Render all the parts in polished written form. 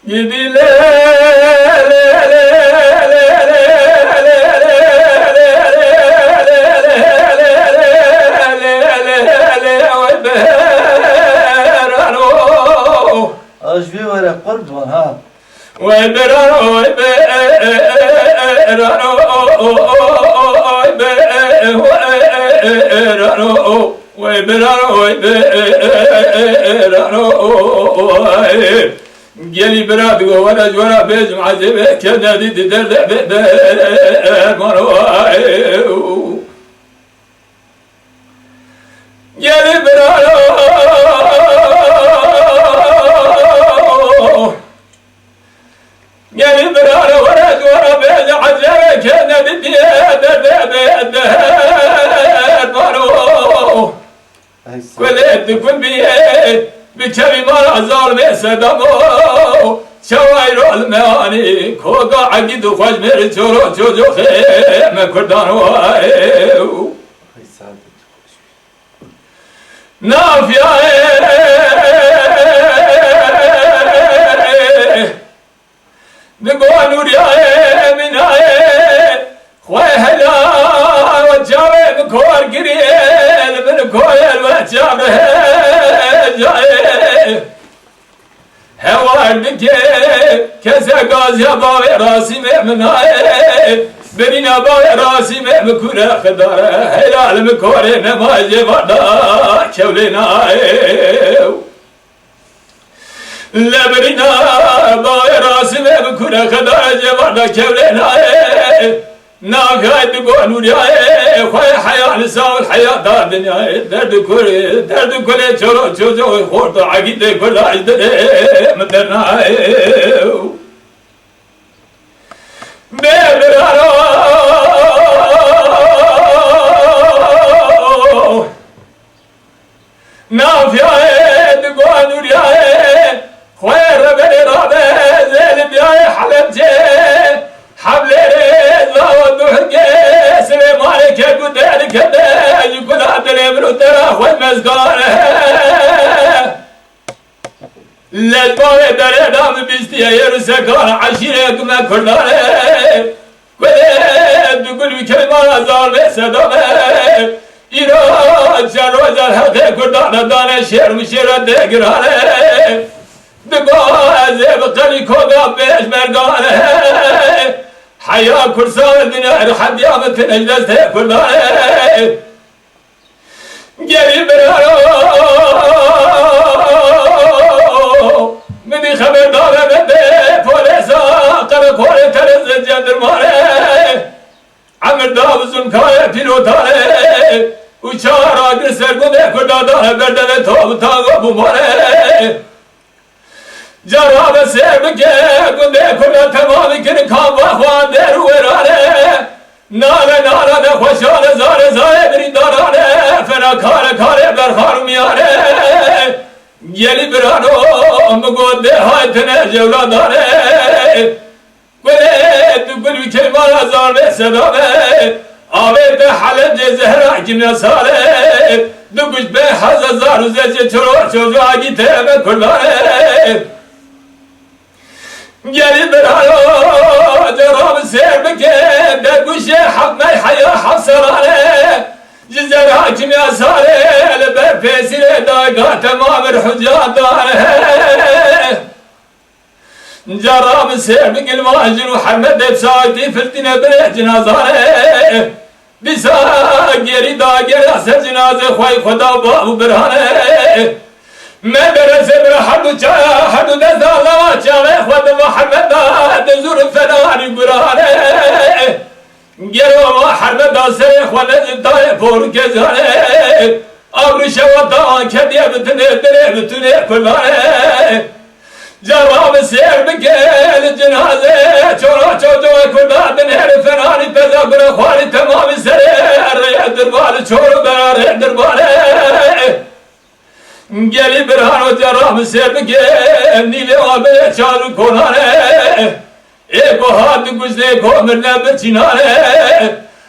Gidiler أجبي ولا قربان ها ويبرانو جلي براد ولا جورا بيجم عزيبه كذا دي درد مرو جلي براد جلي براد ولا جورا بيجم عزيبه كذا دي درد مرو ولد كل بيت بكبي مرة ظالم سدمو شوايرو الماني كوكا عقيد وخش مرجورو جوجو خيم كردانو نافيا نقول نوريا من خوي هلا وجاوي بكور قريل من كويل وجاوي هوار بكي كسا قازي باوي راسي مهمناي برينا باوي راسي مهمكورا خدارة هلال مكوري نماجي بردا كوليناي لبرينا باوي راسي مهمكورا خدارة جبردا كوليناي ناقايد تقول نورياي خوي حياة نساء الحياة دار دنياي درد كل جورو جوجو خورد عقيد كل عجد مدرناي بيبرارو نافياي تقول نورياي خوي ربي رابي زين بياي حلبتي حبلي سليمانك قدر كذا يقول عبد الامر ترى والمزقان للبوي دري دام بيستي يرسكان عشيرك ما كردان تقول بكلمة ظالم سدام إيران جروز الحق كردان دان شير مشير دقران تقول زي بقلي كوغا بيش مرقان حياة كرسان الدنيا حد يامت نجلس تاكل قريب مني خبر دارة بدي بوليسا قرق وري ترز الجندر ماري عمر دابزون كاية بيلوتاري وشارا قرسر قده كردادارة بردن توب تاغو بماري جراب سيبك قده كل تمام كن كام وخوان در ورانه نار ده خوشان زار بریدارانه فنا کار برخار میاره گلی برانو مگوده های تنه جولادانه گله تو گل وی کلمان ازار به صدامه آوه به حلج زهرا جمناساله دو گوش به هزار و زجه چرو آگی تیمه کلانه گلی برانو جرام سیر بکن در گوش حق می حیا حسرانه جزر حاکم یاساره لبر پیسیره داگاه تمام الحجات داره جرام سیر بکن واجن و حمد بساعتی فلتین بره جنازانه بسا گری داگر اثر جنازه خواه خدا بابو برانه من برسه بر حدو چایا حدو دستا لوا چاوه خود محمد دا زور فنانی برانه گرو محمد دا سر خود زدای پور کزانه آبر شواتا کدیه بتنه دره بتونه کلانه جواب سیر بکل جنازه چورا چوجو کردادن هر فنانی پزا بر خوالی تمام سره دربار چورو براره درباره گلی برهان و جرام سیر بکل نیله آبه چارو کنانه ای بهاد گزده کومر نبر چینانه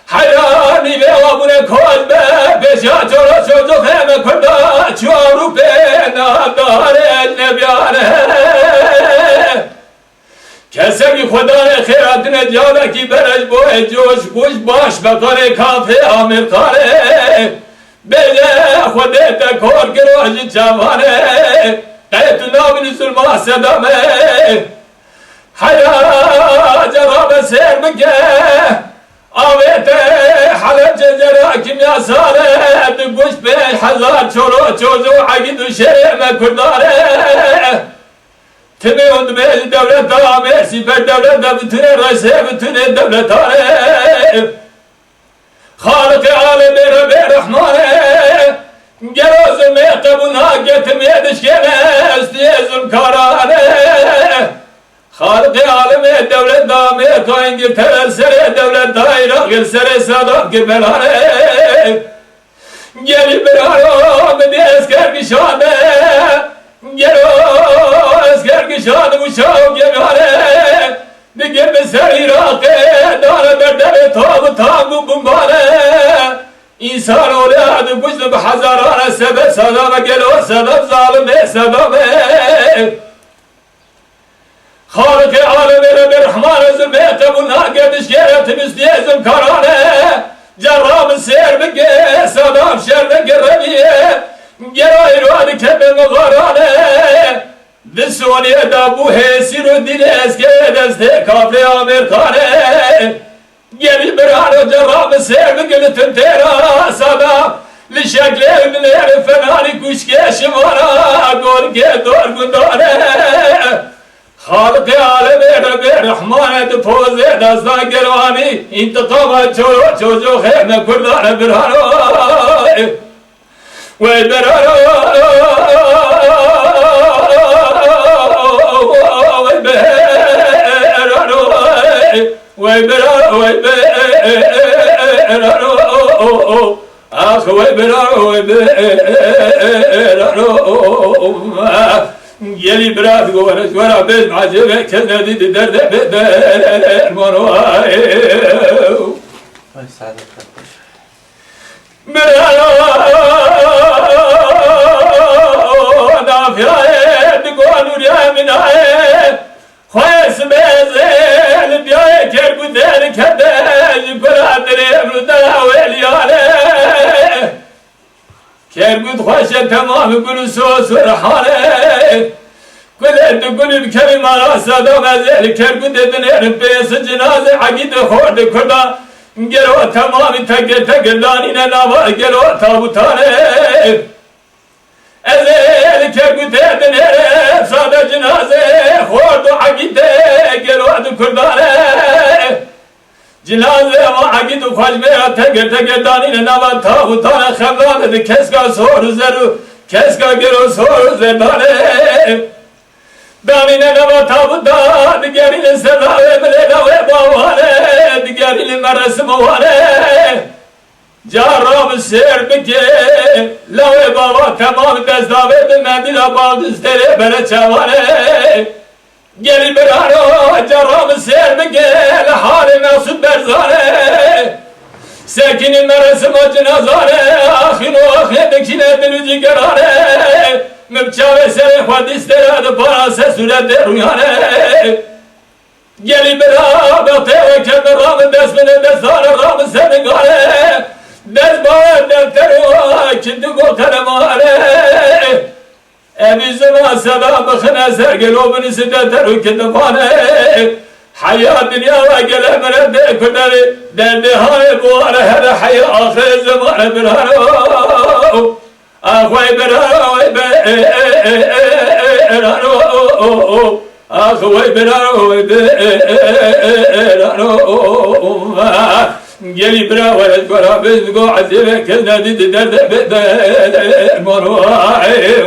حیرانی به آبونه کل به بشا چورا چوجو خیمه کرده چورو به ناداره نبیانه گلی خدا خیرات نجاله کی برش بوی جوش گوش باش بکاره کافه آمرکاره بله خودت کار گروش جوانه قیت نابل ظلم صدامه حیا جراب سیر بگه آویت حلب جزرا کمیا ساره گوش به هزار چورو چوزو عقید و شرم کرداره تبي عند بيت دولة دامة سيف الدولة بتونه رئيسه بتونه دولة تاره خالق عالم رب الرحمن جروز ما قبلنا قت ما دشكنا استيزم كارانه خالق عالم دولة دامة كاين ترى سر دولة دايرة غير سر صدق قبلانه جري برارو بدي اسكر بشانه گروز گرگشان و شاو گماره دیگه به سری راقه داره بردر تاب تاب و بمباره انسان اولاد گجد به هزاران سبب صدام گلو صدام ظالمه صدامه خالق عالم رب الرحمن ظلمه قبولنا گردش گرت مستیزم کارانه جرام سیر بگه صدام شر بگه رمیه گرای روانی که به مغارانه دسونی دابوه سیرو دیل اسکه دسته کافر آمرکانه گری برانو جواب سیر بگلتن تیرا صدا لشکل ابنیر فنانی کشکه شمارا گرگه دور گندانه خالق عالم رب الرحمن دپوزه دستان گروانی انتقام چوجو خیمه کردانه برانو ويبرارو ويبرارو ويبرارو اخ ويبرارو يلي براد قولت ورا بيت معجبه كذا دي درد بدر مرواي نافعه بقول يا من عين خيس بزل بيا كربو دل كدل برادر ابرد ويلياله كربو خوش تمام كل سوس رحاله كل تقول بكلمه صدا مزل كربو ددن بيس جنازه عقيد خورد كدا گرو تمام تگ دانی نوا گرو تابوتانه ازل کرگوته دنره ساده جنازه خورد و عقیده گرو کردانه جنازه و عقید و خجمه تگ دانی نوا تابوتانه خبرانه ده کسکا سور زرو کسکا گرو سور زردانه دانی نوا تابوتان دیگری سرداوه ملیداوه باوانه دیگری مرسم وانه جارم سیر بگه لوه بابا تمام دستاوه به مندیل بالدستره بره چوانه گلی برانو جارم سیر بگه لحال مسود برزانه سکینی مرسم و جنازانه آخین و آخین دکینه دلو جگرانه مبچاوه سر خودیستره دو پاراسه صورت رویانه گلی برا بطه و کم رام دست من دستان رام سنگاره دست باید دلتر و کندو گوتر ماره ابی زمان صدا بخنه سرگلو بنیسی دلتر و کندوانه حیات دنیا و گله مرده کدری درده های بواره هر حیا آخر زمان برارو آخوی برارو برارو آخوی برارو برارو گلی برا ورد برا بزگو عزیبه کل ندید درد بدر مروای